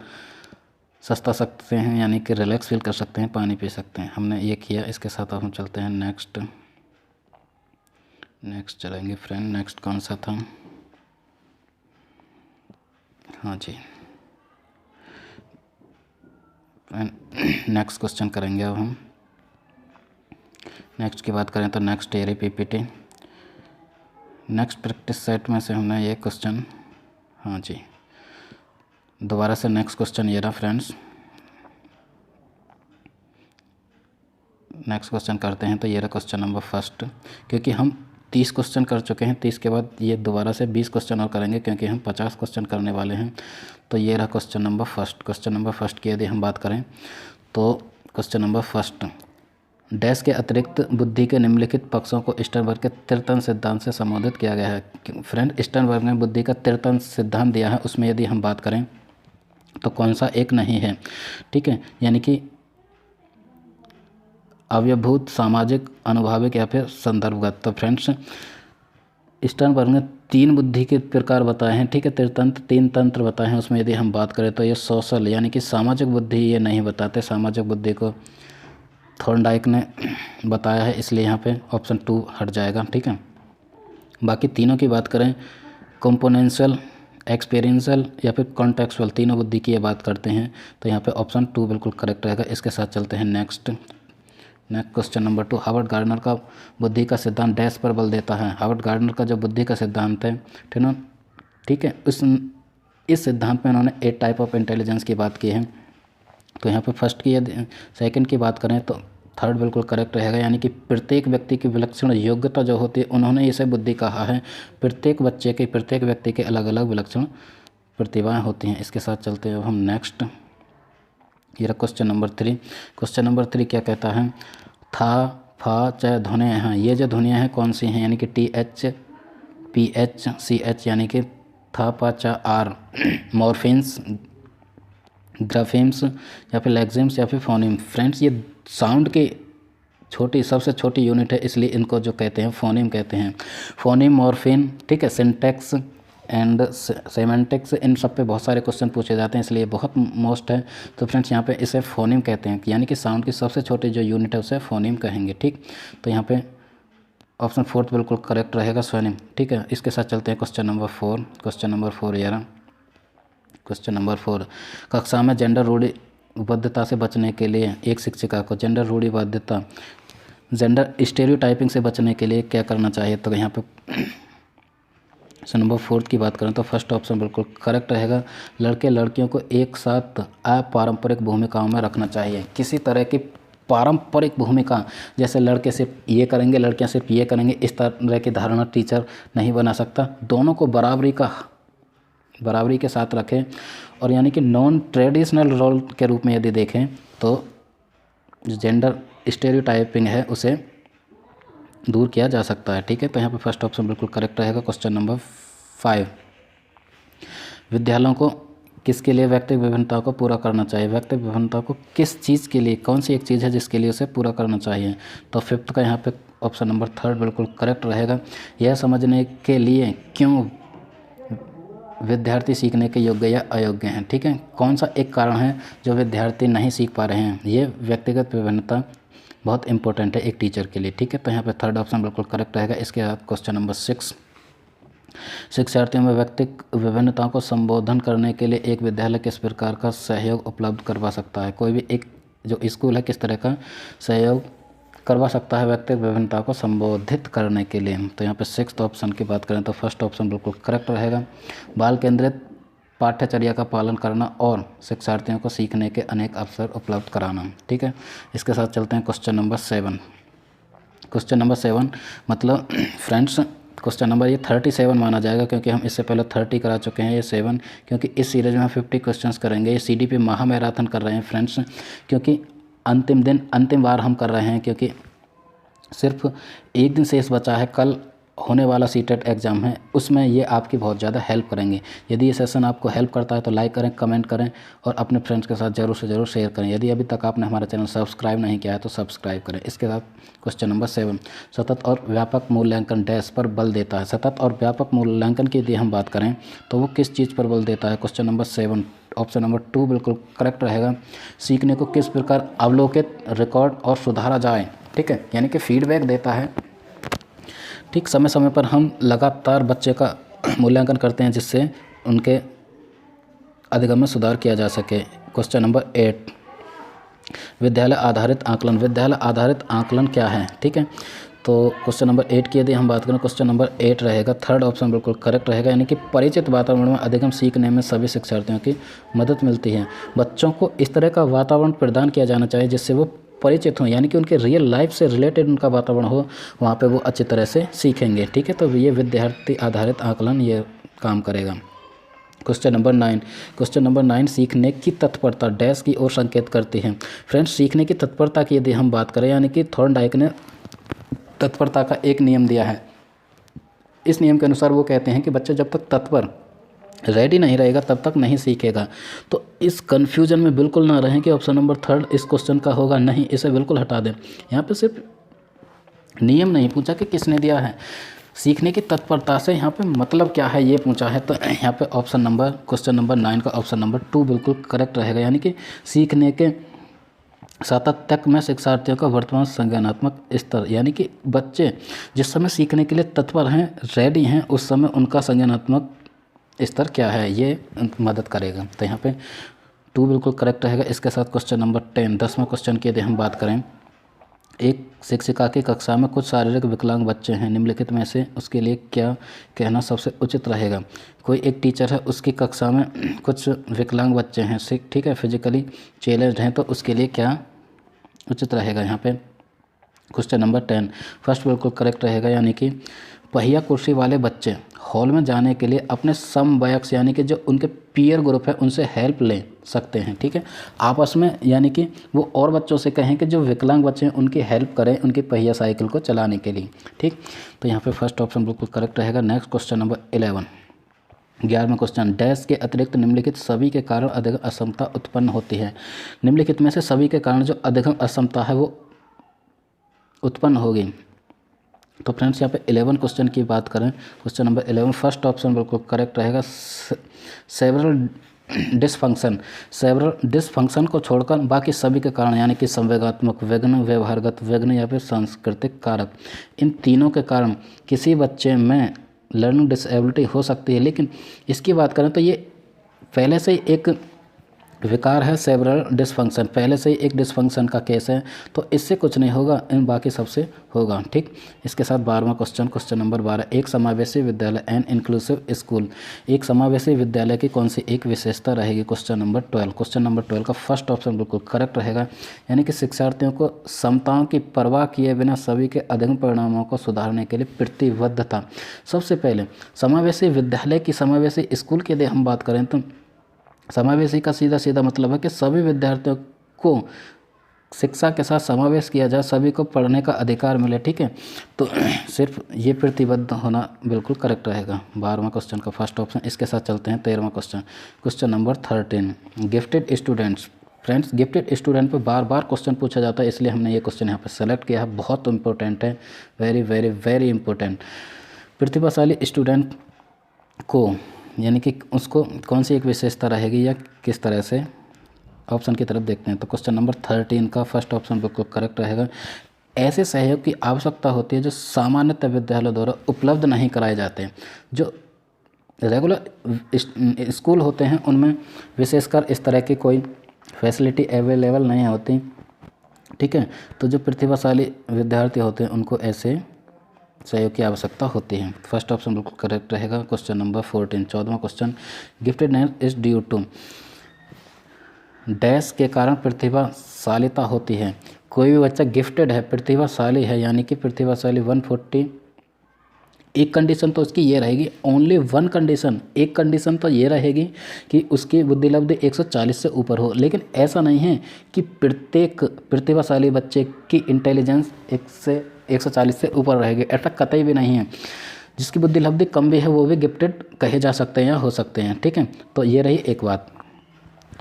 सस्ता सकते हैं, यानी कि रिलैक्स फील कर सकते हैं, पानी पी सकते हैं। हमने ये किया। इसके साथ अब हम चलते हैं नेक्स्ट चलेंगे फ्रेंड। नेक्स्ट कौन सा था। हाँ जी, नेक्स्ट क्वेश्चन करेंगे अब हम। नेक्स्ट की बात करें तो नेक्स्ट एरी पीपीटी, नेक्स्ट प्रैक्टिस सेट में से हमने ये क्वेश्चन, हाँ जी, दोबारा से नेक्स्ट क्वेश्चन ये रहा फ्रेंड्स। नेक्स्ट क्वेश्चन करते हैं तो ये रहा क्वेश्चन नंबर फर्स्ट। क्योंकि हम 30 क्वेश्चन कर चुके हैं, 30 के बाद ये दोबारा से 20 क्वेश्चन और करेंगे, क्योंकि हम 50 क्वेश्चन करने वाले हैं। तो ये रहा question number first. Question number first की यदि हम बात करें तो क्वेश्चन नंबर फर्स्ट, डैश के अतिरिक्त बुद्धि के निम्नलिखित पक्षों को स्टर्नबर्ग के तृतीय सिद्धांत से संबोधित किया गया है। फ्रेंड, स्टर्नबर्ग ने बुद्धि का तृतीय सिद्धांत दिया है, उसमें यदि हम बात करें तो कौन सा एक नहीं है, ठीक है, यानी कि अवयवभूत, सामाजिक, अनुभाविक या फिर संदर्भगत। तो फ्रेंड्स, स्टर्नबर्ग ने 3 बुद्धि के प्रकार बताए हैं, ठीक है, त्रितंत्र 3 तंत्र बताए हैं। उसमें यदि हम बात करें तो ये सोशल, यानी कि सामाजिक बुद्धि ये नहीं बताते। सामाजिक बुद्धि को थॉर्नडाइक ने बताया है, इसलिए यहाँ पे ऑप्शन 2 हट जाएगा, ठीक है। बाकी तीनों की बात करें, कंपोनेंशियल, एक्सपीरियंशियल या फिर कॉन्टेक्चुअल, तीनों बुद्धि की ये बात करते हैं। तो यहाँ पे ऑप्शन 2 बिल्कुल करेक्ट रहेगा। इसके साथ चलते हैं next question number 2। Harvard Gardner का बुद्धि का सिद्धांत डैश पर बल देता है। हार्वर्ड गार्डनर का जो बुद्धि का सिद्धांत है, ठीक है, इस सिद्धांत में उन्होंने 8 टाइप ऑफ इंटेलिजेंस की बात की है। तो यहाँ पे फर्स्ट की यदि सेकंड की बात करें तो थर्ड बिल्कुल करेक्ट रहेगा, यानी कि प्रत्येक व्यक्ति की विलक्षण योग्यता जो होती है, उन्होंने इसे बुद्धि कहा है। प्रत्येक बच्चे के, प्रत्येक व्यक्ति के अलग अलग विलक्षण प्रतिभाएं होती हैं। इसके साथ चलते हैं हम नेक्स्ट। ये रहा क्वेश्चन नंबर 3। क्वेश्चन नंबर 3 क्या कहता है, था, फा, च ध्वनियाँ हैं, ये जो ध्वनियाँ हैं कौन सी हैं, यानी कि TH, PH, CH, यानी कि था, पा, चा, आर मॉर्फिन्स, ग्राफेम्स या फिर लेक्सिम्स या फिर फोनिम। फ्रेंड्स, ये साउंड की सबसे छोटी यूनिट है, इसलिए इनको जो कहते हैं फोनिम कहते हैं। फोनिम, मॉर्फिन, ठीक है, सिंटैक्स एंड सेमेंटिक्स, इन सब पे बहुत सारे क्वेश्चन पूछे जाते हैं, इसलिए बहुत मोस्ट है। तो फ्रेंड्स, यहाँ पे इसे फोनिम कहते हैं, यानी कि साउंड की सबसे छोटी जो यूनिट है उसे फोनिम कहेंगे, ठीक। तो यहाँ पे ऑप्शन 4 बिल्कुल करेक्ट रहेगा, फोनिम, ठीक है। इसके साथ चलते हैं क्वेश्चन नंबर 4। क्वेश्चन नंबर 4 ये रहा क्वेश्चन नंबर 4। कक्षा में जेंडर रूढ़िबद्धता से बचने के लिए एक शिक्षिका को जेंडर रूढ़िबद्धता, जेंडर स्टेरियोटाइपिंग से बचने के लिए क्या करना चाहिए। तो यहाँ पे ऑप्शन नंबर 4 की बात करें तो फर्स्ट ऑप्शन बिल्कुल करेक्ट रहेगा। लड़के लड़कियों को एक साथ अपारंपरिक भूमिकाओं में रखना चाहिए। किसी तरह की पारंपरिक भूमिका, जैसे लड़के सिर्फ ये करेंगे लड़कियां सिर्फ ये करेंगे, इस तरह की धारणा टीचर नहीं बना सकता। दोनों को बराबरी के साथ रखें और यानी कि नॉन ट्रेडिशनल रोल के रूप में यदि देखें तो जो जेंडर स्टेरियोटाइपिंग है उसे दूर किया जा सकता है। ठीक है, तो यहाँ पे फर्स्ट ऑप्शन बिल्कुल करेक्ट रहेगा। क्वेश्चन नंबर 5, विद्यालयों को किसके लिए व्यक्तिगत विभिन्नता को पूरा करना चाहिए? व्यक्तिगत विभिन्नता को किस चीज़ के लिए, कौन सी एक चीज़ है जिसके लिए उसे पूरा करना चाहिए? तो 5th का यहाँ पे ऑप्शन नंबर 3 बिल्कुल करेक्ट रहेगा। यह समझने के लिए क्यों विद्यार्थी सीखने के योग्य या अयोग्य हैं। ठीक है, कौन सा एक कारण है जो विद्यार्थी नहीं सीख पा रहे हैं? ये व्यक्तिगत विभिन्नता बहुत इंपॉर्टेंट है एक टीचर के लिए। ठीक है, तो यहाँ पे 3rd ऑप्शन बिल्कुल करेक्ट रहेगा। इसके बाद क्वेश्चन नंबर 6, शिक्षार्थियों में व्यक्तिगत विभिन्नताओं को संबोधन करने के लिए एक विद्यालय किस प्रकार का सहयोग उपलब्ध करवा सकता है? कोई भी एक जो स्कूल है किस तरह का सहयोग करवा सकता है व्यक्तिगत विभिन्नता को संबोधित करने के लिए? तो यहाँ पे 6th ऑप्शन की बात करें तो फर्स्ट ऑप्शन बिल्कुल करेक्ट रहेगा। बाल केंद्रित पाठ्यचर्या का पालन करना और शिक्षार्थियों को सीखने के अनेक अवसर उपलब्ध कराना। ठीक है, इसके साथ चलते हैं क्वेश्चन नंबर 7। क्वेश्चन नंबर 7 मतलब फ्रेंड्स क्वेश्चन नंबर ये 37 माना जाएगा क्योंकि हम इससे पहले 30 करा चुके हैं। ये 7 क्योंकि इस सीरीज में हम 50 क्वेश्चंस करेंगे। ये CDP महा मैराथन कर रहे हैं फ्रेंड्स, क्योंकि अंतिम बार हम कर रहे हैं, क्योंकि सिर्फ एक दिन शेष बचा है। कल होने वाला CTET एग्ज़ाम है, उसमें ये आपकी बहुत ज़्यादा हेल्प करेंगे। यदि ये सेशन आपको हेल्प करता है तो लाइक करें, कमेंट करें और अपने फ्रेंड्स के साथ ज़रूर से ज़रूर शेयर करें। यदि अभी तक आपने हमारा चैनल सब्सक्राइब नहीं किया है तो सब्सक्राइब करें। इसके साथ क्वेश्चन नंबर 7, सतत और व्यापक मूल्यांकन डैश पर बल देता है। सतत और व्यापक मूल्यांकन की यदि हम बात करें तो वो किस चीज़ पर बल देता है? क्वेश्चन नंबर 7 ऑप्शन नंबर 2 बिल्कुल करेक्ट रहेगा। सीखने को किस प्रकार अवलोकित, रिकॉर्ड और सुधारा जाए। ठीक है, यानी कि फीडबैक देता है। ठीक, समय समय पर हम लगातार बच्चे का मूल्यांकन करते हैं जिससे उनके अधिगम में सुधार किया जा सके। क्वेश्चन नंबर 8, विद्यालय आधारित आकलन। विद्यालय आधारित आकलन क्या है? ठीक है, तो क्वेश्चन नंबर 8 की यदि हम बात करें, क्वेश्चन नंबर 8 रहेगा। 3rd ऑप्शन बिल्कुल करेक्ट रहेगा, यानी कि परिचित वातावरण में अधिगम सीखने में सभी शिक्षार्थियों की मदद मिलती है। बच्चों को इस तरह का वातावरण प्रदान किया जाना चाहिए जिससे वो परिचित हों, यानी कि उनके रियल लाइफ से रिलेटेड उनका वातावरण हो, वहाँ पे वो अच्छी तरह से सीखेंगे। ठीक है, तो ये विद्यार्थी आधारित आकलन ये काम करेगा। क्वेश्चन नंबर 9, क्वेश्चन नंबर 9, सीखने की तत्परता डैश की ओर संकेत करती है। फ्रेंड्स, सीखने की तत्परता की यदि हम बात करें, यानी कि थॉर्नडाइक ने तत्परता का एक नियम दिया है। इस नियम के अनुसार वो कहते हैं कि बच्चा जब तक तत्पर रेडी नहीं रहेगा तब तक नहीं सीखेगा। तो इस कन्फ्यूजन में बिल्कुल ना रहें कि ऑप्शन नंबर 3 इस क्वेश्चन का होगा, नहीं, इसे बिल्कुल हटा दें। यहाँ पे सिर्फ नियम नहीं पूछा कि किसने दिया है, सीखने की तत्परता से यहाँ पे मतलब क्या है ये पूछा है। तो यहाँ पे क्वेश्चन नंबर 9 का ऑप्शन नंबर 2 बिल्कुल करेक्ट रहेगा, यानी कि सीखने के सातत्य में शिक्षार्थियों का वर्तमान संज्ञानात्मक स्तर, यानी कि बच्चे जिस समय सीखने के लिए तत्पर हैं, रेडी हैं, उस समय उनका संज्ञानात्मक स्तर क्या है ये मदद करेगा। तो यहाँ पे 2 बिल्कुल करेक्ट रहेगा। इसके साथ क्वेश्चन नंबर 10, 10वें क्वेश्चन की यदि हम बात करें, एक शिक्षिका की कक्षा में कुछ शारीरिक विकलांग बच्चे हैं, निम्नलिखित में से उसके लिए क्या कहना सबसे उचित रहेगा? कोई एक टीचर है, उसकी कक्षा में कुछ विकलांग बच्चे हैं, ठीक है, फिजिकली चैलेंज्ड हैं, तो उसके लिए क्या उचित रहेगा? यहाँ पे क्वेश्चन नंबर 10 फर्स्ट बिल्कुल करेक्ट रहेगा, यानी कि पहिया कुर्सी वाले बच्चे हॉल में जाने के लिए अपने समवयस्क यानी कि जो उनके पीयर ग्रुप है उनसे हेल्प ले सकते हैं। ठीक है, आपस में, यानी कि वो और बच्चों से कहें कि जो विकलांग बच्चे हैं उनकी हेल्प करें उनकी पहिया साइकिल को चलाने के लिए। ठीक, तो यहाँ पे फर्स्ट ऑप्शन बिल्कुल करेक्ट रहेगा। नेक्स्ट क्वेश्चन नंबर 11, 11वां क्वेश्चन, डैश के अतिरिक्त निम्नलिखित सभी के कारण अधिगम असमता उत्पन्न होती है। निम्नलिखित में से सभी के कारण जो अधिगम असमता है वो उत्पन्न होगी। तो फ्रेंड्स यहाँ पे 11 क्वेश्चन की बात करें, क्वेश्चन नंबर 11 फर्स्ट ऑप्शन बिल्कुल करेक्ट रहेगा। सेवरल डिसफंक्शन को छोड़कर बाकी सभी के कारण, यानी कि संवेगात्मक विघ्न, व्यवहारगत विघ्न या फिर सांस्कृतिक कारक, इन तीनों के कारण किसी बच्चे में लर्निंग डिसेबिलिटी हो सकती है। लेकिन इसकी बात करें तो ये पहले से ही एक विकार है सेवरल डिसफंक्शन, पहले से ही एक डिसफंक्शन का केस है, तो इससे कुछ नहीं होगा, इन बाकी सबसे होगा। ठीक, इसके साथ 12वां क्वेश्चन, क्वेश्चन नंबर 12, एक समावेशी विद्यालय एन इंक्लूसिव स्कूल, एक समावेशी विद्यालय की कौन सी एक विशेषता रहेगी? Question number 12। क्वेश्चन नंबर 12 का फर्स्ट ऑप्शन बिल्कुल करेक्ट रहेगा, यानी कि शिक्षार्थियों को समताओं की परवाह किए बिना सभी के अधिगम परिणामों को सुधारने के लिए प्रतिबद्धता। सबसे पहले समावेशी विद्यालय की, समावेशी स्कूल के लिए हम बात करें तो समावेशी का सीधा सीधा मतलब है कि सभी विद्यार्थियों को शिक्षा के साथ समावेश किया जाए, सभी को पढ़ने का अधिकार मिले। ठीक है, तो सिर्फ ये प्रतिबद्ध होना बिल्कुल करेक्ट रहेगा, 12वां क्वेश्चन का फर्स्ट ऑप्शन। इसके साथ चलते हैं 13वां question, question number 13, gifted students. Friends, gifted student पे बार बार क्वेश्चन पूछा जाता है, इसलिए हमने ये क्वेश्चन यहाँ पर सेलेक्ट किया है, बहुत इंपॉर्टेंट है, वेरी वेरी वेरी इंपॉर्टेंट। प्रतिभाशाली स्टूडेंट को, यानी कि उसको कौन सी एक विशेषता रहेगी या किस तरह से, ऑप्शन की तरफ देखते हैं। तो क्वेश्चन नंबर 13 का फर्स्ट ऑप्शन बिल्कुल करेक्ट रहेगा, ऐसे सहयोग की आवश्यकता होती है जो सामान्यतः विद्यालयों द्वारा उपलब्ध नहीं कराए जाते हैं। जो रेगुलर स्कूल होते हैं उनमें विशेषकर इस तरह की कोई फैसिलिटी अवेलेबल नहीं होती। ठीक है, तो जो प्रतिभाशाली विद्यार्थी होते हैं उनको ऐसे सहयोग की आवश्यकता होती है। फर्स्ट ऑप्शन बिल्कुल करेक्ट रहेगा। क्वेश्चन नंबर 14, 14वां question, giftedness is due to dash के कारण प्रतिभाशालिता होती है। कोई भी बच्चा गिफ्टेड है, प्रतिभाशाली है, यानी कि प्रतिभाशाली 140, एक कंडीशन तो उसकी ये रहेगी, ओनली वन कंडीशन, एक कंडीशन तो ये रहेगी कि उसकी बुद्धि लब्धि 140 से ऊपर हो। लेकिन ऐसा नहीं है कि प्रत्येक प्रतिभाशाली बच्चे की इंटेलिजेंस 140 से ऊपर रहेगी, ऐसा कतई भी नहीं है। जिसकी बुद्धि लब्धि कम भी है वो भी गिफ्टेड कहे जा सकते हैं या हो सकते हैं। ठीक है, तो ये रही एक बात।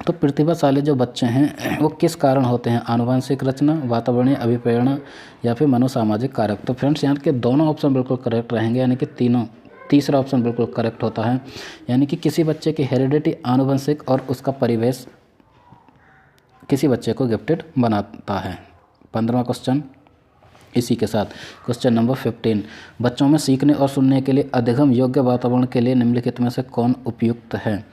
तो प्रतिभाशाली जो बच्चे हैं वो किस कारण होते हैं? आनुवंशिक रचना, वातावरणीय अभिप्रेरणा या फिर मनोसामाजिक कारक। तो फ्रेंड्स यहाँ के दोनों ऑप्शन बिल्कुल करेक्ट रहेंगे, यानी कि तीनों, तीसरा ऑप्शन बिल्कुल करेक्ट होता है, यानी कि किसी बच्चे की हेरिडिटी, आनुवंशिक और उसका परिवेश किसी बच्चे को गिफ्टेड बनाता है। 15वां क्वेश्चन इसी के साथ, क्वेश्चन नंबर 15, बच्चों में सीखने और सुनने के लिए अधिगम योग्य वातावरण के लिए निम्नलिखित में से कौन उपयुक्त है?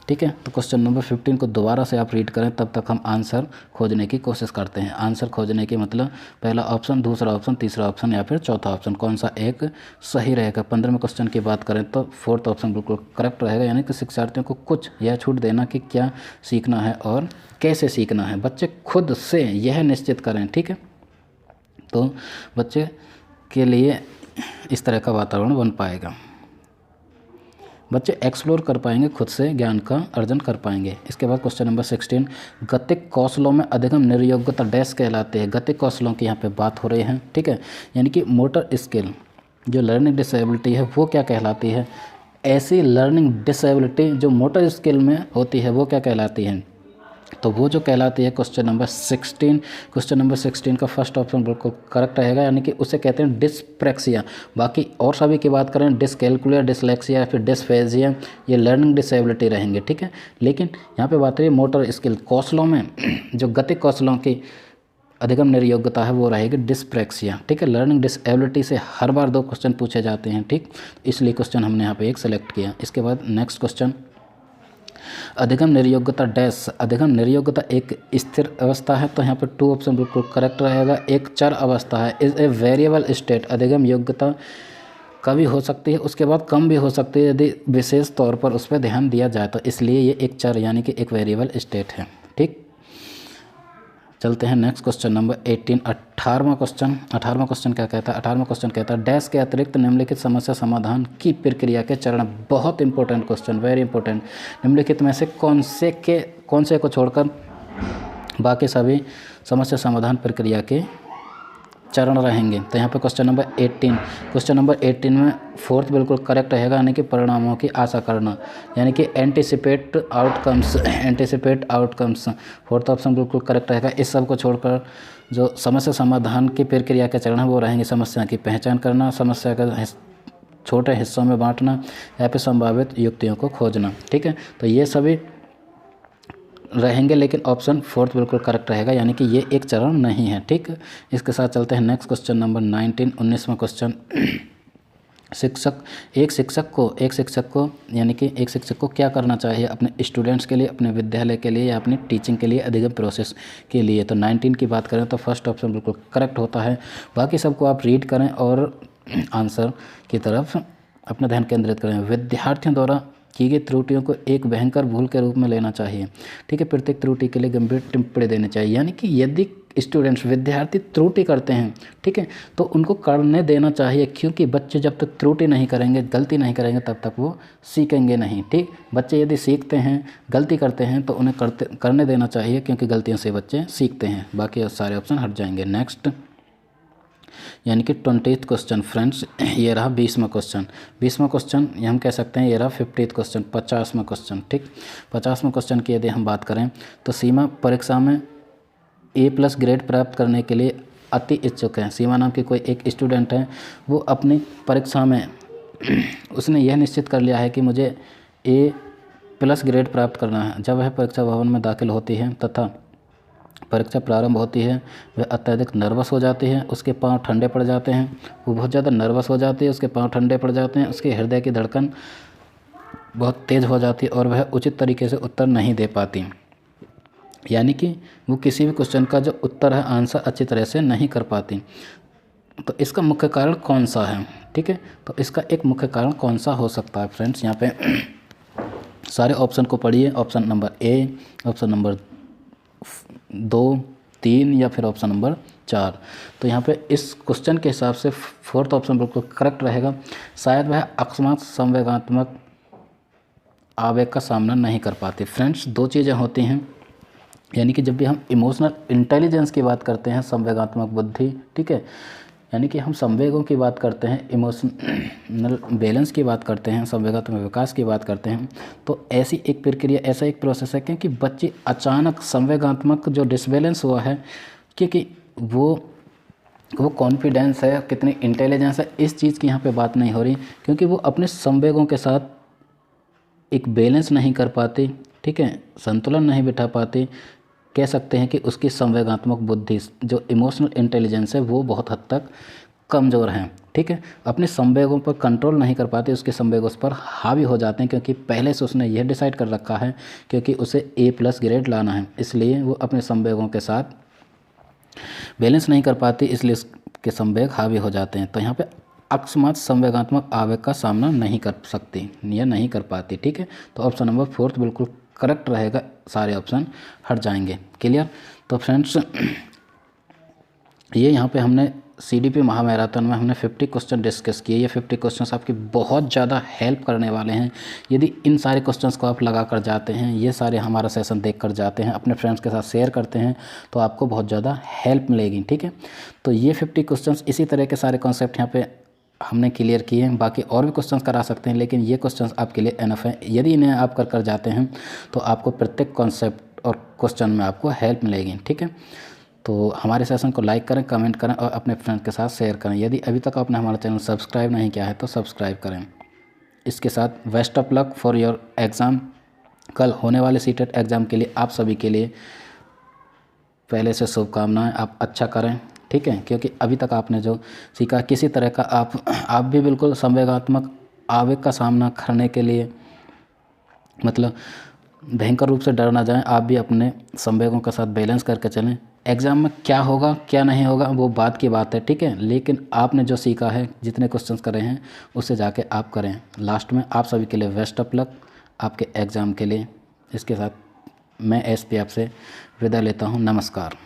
ठीक है, तो क्वेश्चन नंबर 15 को दोबारा से आप रीड करें, तब तक हम आंसर खोजने की कोशिश करते हैं। आंसर खोजने की मतलब पहला ऑप्शन, दूसरा ऑप्शन, तीसरा ऑप्शन या फिर चौथा ऑप्शन, कौन सा एक सही रहेगा। 15वें क्वेश्चन की बात करें तो फोर्थ ऑप्शन बिल्कुल करेक्ट रहेगा, यानी कि शिक्षार्थियों को कुछ यह छूट देना कि क्या सीखना है और कैसे सीखना है, बच्चे खुद से यह निश्चित करें। ठीक है, तो बच्चे के लिए इस तरह का वातावरण बन पाएगा, बच्चे एक्सप्लोर कर पाएंगे, खुद से ज्ञान का अर्जन कर पाएंगे। इसके बाद क्वेश्चन नंबर 16, गतिक कौशलों में अधिगम निर्योग्यता डैश कहलाते हैं। गतिक कौशलों की यहाँ पे बात हो रही है। ठीक है, यानी कि मोटर स्किल, जो लर्निंग डिसेबिलिटी है वो क्या कहलाती है? ऐसी लर्निंग डिसेबिलिटी जो मोटर स्किल में होती है वो क्या कहलाती है? तो वो जो कहलाती है क्वेश्चन नंबर 16, क्वेश्चन नंबर 16 का फर्स्ट ऑप्शन बिल्कुल करेक्ट रहेगा, यानी कि उसे कहते हैं डिस्प्रैक्सिया। बाकी और सभी की बात करें, डिसकैलकुलिया, डिसलेक्सिया या फिर डिसफेजिया, ये लर्निंग डिसेबिलिटी रहेंगे। ठीक है, लेकिन यहाँ पे बात रही मोटर स्किल कौशलों में जो गतिक कौशलों की अधिगम निर्योग्यता है वो रहेगी डिस्प्रैक्सिया। ठीक है, लर्निंग डिसेबिलिटी से हर बार 2 क्वेश्चन पूछे जाते हैं। ठीक, इसलिए क्वेश्चन हमने यहाँ पे एक सेलेक्ट किया। इसके बाद नेक्स्ट क्वेश्चन, अधिगम निर्योग्यता डैश। अधिगम निर्योग्यता एक स्थिर अवस्था है, तो यहाँ पर 2 ऑप्शन बिल्कुल करेक्ट रहेगा। एक चर अवस्था है, इज ए वेरिएबल स्टेट। अधिगम योग्यता कभी हो सकती है, उसके बाद कम भी हो सकती है यदि विशेष तौर पर उस पर ध्यान दिया जाए, तो इसलिए ये एक चर यानी कि एक वेरिएबल स्टेट है। ठीक, चलते हैं नेक्स्ट क्वेश्चन नंबर 18, 18वां क्वेश्चन। 18वां क्वेश्चन क्या कहता है? 18वां क्वेश्चन कहता है डैश के अतिरिक्त निम्नलिखित समस्या समाधान की प्रक्रिया के चरण। बहुत इंपॉर्टेंट क्वेश्चन, वेरी इंपॉर्टेंट। निम्नलिखित में से कौन से को छोड़कर बाकी सभी समस्या समाधान प्रक्रिया के चरण रहेंगे? तो यहाँ पे क्वेश्चन नंबर 18, क्वेश्चन नंबर 18 में फोर्थ बिल्कुल करेक्ट रहेगा, यानी कि परिणामों की आशा करना, यानी कि anticipate outcomes, anticipate outcomes. Fourth option बिल्कुल करेक्ट रहेगा। इस सब को छोड़कर जो समस्या समाधान की प्रक्रिया के चरण है वो रहेंगे समस्या की पहचान करना, समस्या का छोटे हिस्सों में बांटना या फिर संभावित युक्तियों को खोजना। ठीक है, तो ये सभी रहेंगे, लेकिन ऑप्शन फोर्थ बिल्कुल करेक्ट रहेगा, यानी कि ये एक चरण नहीं है। ठीक, इसके साथ चलते हैं नेक्स्ट क्वेश्चन नंबर 19, 19वां क्वेश्चन। एक शिक्षक को यानी कि एक शिक्षक को क्या करना चाहिए अपने स्टूडेंट्स के लिए, अपने विद्यालय के लिए या अपनी टीचिंग के लिए, अधिगम प्रोसेस के लिए। तो 19 की बात करें तो फर्स्ट ऑप्शन बिल्कुल करेक्ट होता है। बाकी सबको आप रीड करें और आंसर की तरफ अपना ध्यान केंद्रित करें। विद्यार्थियों द्वारा की गई त्रुटियों को एक भयंकर भूल के रूप में लेना चाहिए। ठीक है, प्रत्येक त्रुटि के लिए गंभीर टिप्पणी देनी चाहिए। यानी कि यदि स्टूडेंट्स विद्यार्थी त्रुटि करते हैं, ठीक है, तो उनको करने देना चाहिए, क्योंकि बच्चे जब तक त्रुटि नहीं करेंगे, गलती नहीं करेंगे, तब तक वो सीखेंगे नहीं। ठीक, बच्चे यदि सीखते हैं, गलती करते हैं तो उन्हें करने देना चाहिए, क्योंकि गलतियों से बच्चे सीखते हैं। बाकी सारे ऑप्शन हट जाएंगे। नेक्स्ट यानी कि 20th क्वेश्चन फ्रेंड्स, ये रहा 20वां क्वेश्चन। 20वां क्वेश्चन ये हम कह सकते हैं ये रहा 50th क्वेश्चन, 50वां क्वेश्चन। ठीक, 50वां क्वेश्चन की यदि हम बात करें तो सीमा परीक्षा में A+ ग्रेड प्राप्त करने के लिए अति इच्छुक है। सीमा नाम की कोई एक स्टूडेंट है, वो अपनी परीक्षा में उसने यह निश्चित कर लिया है कि मुझे A+ ग्रेड प्राप्त करना है। जब वह परीक्षा भवन में दाखिल होती है तथा परीक्षा प्रारंभ होती है, वह अत्यधिक नर्वस हो जाती है, उसके पांव ठंडे पड़ जाते हैं, वो बहुत ज़्यादा नर्वस हो जाती है, उसके पांव ठंडे पड़ जाते हैं, उसके हृदय की धड़कन बहुत तेज़ हो जाती है और वह उचित तरीके से उत्तर नहीं दे पाती। यानी कि वो किसी भी क्वेश्चन का जो उत्तर है, आंसर अच्छी तरह से नहीं कर पाती। तो इसका मुख्य कारण कौन सा है? ठीक है, तो इसका एक मुख्य कारण कौन सा हो सकता है फ्रेंड्स? यहाँ पे सारे ऑप्शन को पढ़िए। Option number A, option number 2, 3 या फिर ऑप्शन नंबर 4। तो यहाँ पे इस क्वेश्चन के हिसाब से 4th ऑप्शन बिल्कुल करेक्ट रहेगा। शायद वह अकस्मात संवेगात्मक आवेग का सामना नहीं कर पाती। फ्रेंड्स, दो चीज़ें होती हैं, यानी कि जब भी हम इमोशनल इंटेलिजेंस की बात करते हैं, संवेगात्मक बुद्धि, ठीक है, यानी कि हम संवेगों की बात करते हैं, इमोशनल बैलेंस की बात करते हैं, संवेगात्मक विकास की बात करते हैं, तो ऐसी एक प्रक्रिया, ऐसा एक प्रोसेस है क्योंकि बच्चे अचानक संवेगात्मक जो डिसबैलेंस हुआ है, क्योंकि वो कॉन्फिडेंस है, कितनी इंटेलिजेंस है, इस चीज़ की यहाँ पे बात नहीं हो रही, क्योंकि वो अपने संवेगों के साथ एक बैलेंस नहीं कर पाती, ठीक है, संतुलन नहीं बिठा पाती। कह सकते हैं कि उसकी संवेगात्मक बुद्धि, जो इमोशनल इंटेलिजेंस है, वो बहुत हद तक कमज़ोर हैं। ठीक है, अपने संवेगों पर कंट्रोल नहीं कर पाते, उसके संवेग उस पर हावी हो जाते हैं, क्योंकि पहले से उसने यह डिसाइड कर रखा है क्योंकि उसे A+ ग्रेड लाना है, इसलिए वो अपने संवेगों के साथ बैलेंस नहीं कर पाती, इसलिए उसके संवेग हावी हो जाते हैं। तो यहाँ पे अकस्मात संवेगात्मक आवेग का सामना नहीं कर सकती या नहीं कर पाती। ठीक है, तो ऑप्शन नंबर 4 बिल्कुल करेक्ट रहेगा, सारे ऑप्शन हट जाएंगे। क्लियर? तो फ्रेंड्स, ये यहाँ पे हमने CDP महामैराथन में हमने 50 क्वेश्चन डिस्कस किए। ये 50 क्वेश्चंस आपकी बहुत ज़्यादा हेल्प करने वाले हैं। यदि इन सारे क्वेश्चंस को आप लगा कर जाते हैं, ये सारे हमारा सेशन देख कर जाते हैं, अपने फ्रेंड्स के साथ शेयर करते हैं, तो आपको बहुत ज़्यादा हेल्प मिलेगी। ठीक है, तो ये 50 क्वेश्चंस इसी तरह के सारे कॉन्सेप्ट यहाँ पे हमने क्लियर किए हैं। बाकी और भी क्वेश्चंस करा सकते हैं, लेकिन ये क्वेश्चंस आपके लिए एनफ है। यदि इन्हें आप कर जाते हैं तो आपको प्रत्येक कॉन्सेप्ट और क्वेश्चन में आपको हेल्प मिलेगी। ठीक है, तो हमारे सेशन को लाइक करें, कमेंट करें और अपने फ्रेंड के साथ शेयर करें। यदि अभी तक आपने हमारा चैनल सब्सक्राइब नहीं किया है तो सब्सक्राइब करें। इसके साथ best of luck for your exam. कल होने वाले CTET एग्ज़ाम के लिए आप सभी के लिए पहले से शुभकामनाएं। आप अच्छा करें, ठीक है, क्योंकि अभी तक आपने जो सीखा, किसी तरह का आप भी बिल्कुल संवेगात्मक आवेग का सामना करने के लिए, मतलब भयंकर रूप से डर ना जाएं, आप भी अपने संवेगों के साथ बैलेंस करके चलें। एग्ज़ाम में क्या होगा क्या नहीं होगा वो बात की बात है, ठीक है, लेकिन आपने जो सीखा है, जितने क्वेश्चंस करे हैं, उससे जाके आप करें। लास्ट में आप सभी के लिए बेस्ट ऑफ लक आपके एग्ज़ाम के लिए। इसके साथ मैं SP आपसे विदा लेता हूँ। नमस्कार।